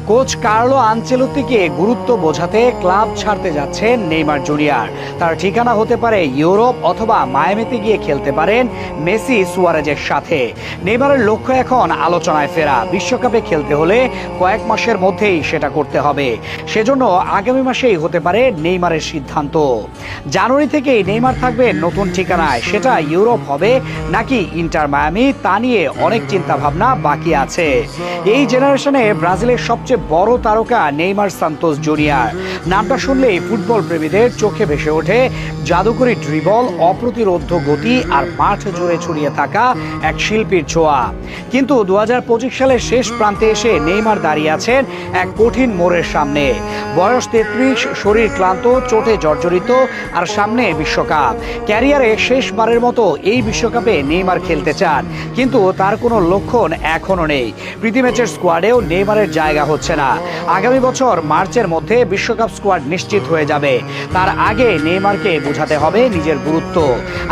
Coach Carlo আনচেলত্তিকে গুরুত্ব বোঝাতে club ছাড়তে যাচ্ছেন নেইমার জুনিয়র। তার ঠিকানা হতে পারে ইউরোপ অথবা মায়ামিতে গিয়ে খেলতে পারেন মেসি সুয়ারেজের সাথে। নেইমারের লক্ষ্য এখন আলোচনায় ফেরা। বিশ্বকাপে খেলতে হলে কয়েক মাসের মধ্যেই সেটা করতে হবে। সেজন্য আগামী মাসেই হতে পারে নেইমারের সিদ্ধান্ত। জানুয়ারি থেকেই নেইমার থাকবে নতুন ঠিকানায়। সেটা ইউরোপ হবে নাকি ইন্টার মায়ামি, তা নিয়ে অনেক চিন্তা ভাবনা বাকি আছে। এই জেনারেশনে ব্রাজিলের সবচেয়ে বড় তারকা নেইমার সান্তোস জুনিয়র। নামটা শুনলেই ফুটবল প্রেমীদের চোখে ভেসে ওঠে জাদুকরী ড্রিবল, অপ্রতিরোধ্য গতি আর মাঠ জুড়ে ছড়িয়ে থাকা এক শিল্পীর ছোঁয়া। কিন্তু 2025 সালের শেষ প্রান্তে এসে নেইমার দাঁড়িয়ে আছেন এক কঠিন মোড়ের সামনে। বয়স 33, শরীর ক্লান্ত, চোটে জর্জরিত, আর সামনে বিশ্বকাপ। ক্যারিয়ারে শেষবারের মতো এই বিশ্বকাপে নেইমার খেলতে চান, কিন্তু তার কোনো লক্ষণ এখনো নেই। প্রীতি ম্যাচের স্কোয়াডেও নেইমারের জায়গা হচ্ছে না। আগামী বছর মার্চের মধ্যে বিশ্বকাপ স্কোয়াড নিশ্চিত হয়ে যাবে। তার আগে নেইমারকে বোঝাতে হবে নিজের গুরুত্ব,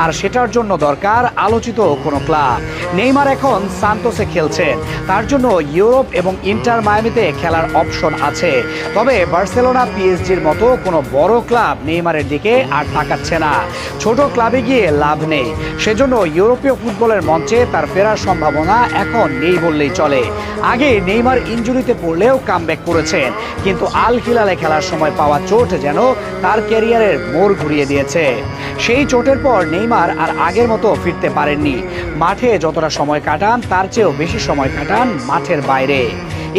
আর সেটার জন্য দরকার আলোচিত কোনো ক্লাব। নেইমার এখন সান্তোসে খেলছেন, তার জন্য ইউরোপ এবং ইন্টার মায়ামিতে খেলার অপশন আছে। তবে বার্সেলোনা, পিএসজির মতো কোনো বড় ক্লাব নেইমারের দিকে আর তাকাচ্ছে না। ছোট ক্লাবে গিয়ে লাভ নেই। সেজন্য ইউরোপীয় ফুটবলের মঞ্চে তার ফেরার সম্ভাবনা এখন নেই বললেই চলে। আগে নেইমার ইনজুরিতে পড়লেও কামব্যাক করেছেন, কিন্তু আল হিলালে খেলার সময় পাওয়া চোট যেন তার ক্যারিয়ারের মোড় ঘুরিয়ে দিয়েছে। সেই চোটের পর নেইমার আর আগের মতো ফিরতে পারেননি। মাঠে যতটা সময় কাটান তার চেয়েও বেশি সময় কাটান মাঠের বাইরে।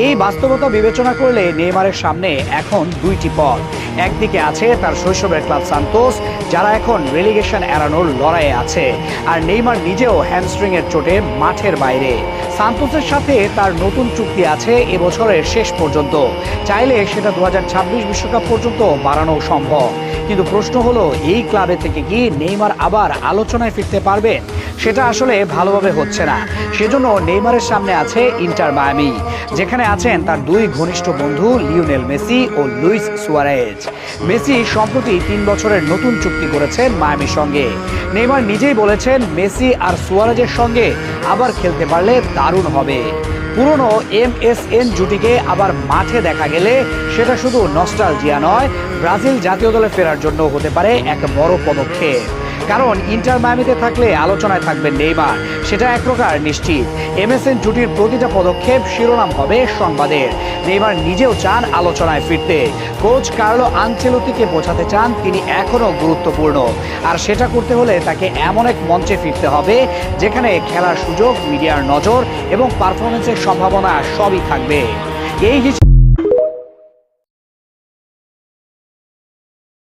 এই বাস্তবতা বিবেচনা করলে নেইমারের সামনে এখন দুইটি পথ। একদিকে আছে তার শৈশবের ক্লাব সান্তোস, যারা এখন রেলিগেশন এড়ানোর লড়াইয়ে আছে, আর নেইমার নিজেও হ্যামস্ট্রিং এর চোটে মাঠের বাইরে। সান্তোসের সাথে তার নতুন চুক্তি আছে এবছরের শেষ পর্যন্ত। চাইলে সেটা 2026 বিশ্বকাপ পর্যন্ত বাড়ানো সম্ভব। কিন্তু প্রশ্ন হলো, এই ক্লাবে থেকে কি নেইমার আবার আলোচনায় ফিরতে পারবেন? সেটা আসলে ভালোভাবে হচ্ছে না। সেজন্য নেইমারের সামনে আছে ইন্টার মায়ামি, যেখানে আছেন তার দুই ঘনিষ্ঠ বন্ধু লিওনেল মেসি ও লুইস সুয়ারেজ। মেসি সম্প্রতি 3 বছরের নতুন চুক্তি করেছেন মায়ামির সঙ্গে। নেইমার নিজেই বলেছেন, মেসি আর সুয়ারেজের সঙ্গে আবার খেলতে পারলে দারুণ হবে। পুরনো MSN জুটিকে আবার মাঠে দেখা গেলে সেটা শুধু নস্টালজিয়া নয়, ব্রাজিল জাতীয় দলে ফেরার জন্য হতে পারে এক বড় পদক্ষেপ। কারণ ইন্টার মায়ামিতে থাকলে আলোচনায় থাকবেন নেইমার, সেটা এক প্রকার নিশ্চিত। MSN জুটির প্রতিটা পদক্ষেপ শিরোনাম হবে সংবাদের। নেইমার নিজেও চান আলোচনায় ফিরতে। কোচ কার্লো আনচেলত্তিকে বোঝাতে চান তিনি এখনো গুরুত্বপূর্ণ, আর সেটা করতে হলে তাকে এমন এক মঞ্চে ফিরতে হবে যেখানে খেলার সুযোগ, মিডিয়ার নজর এবং পারফরমেন্সের সম্ভাবনা সবই থাকবে। এই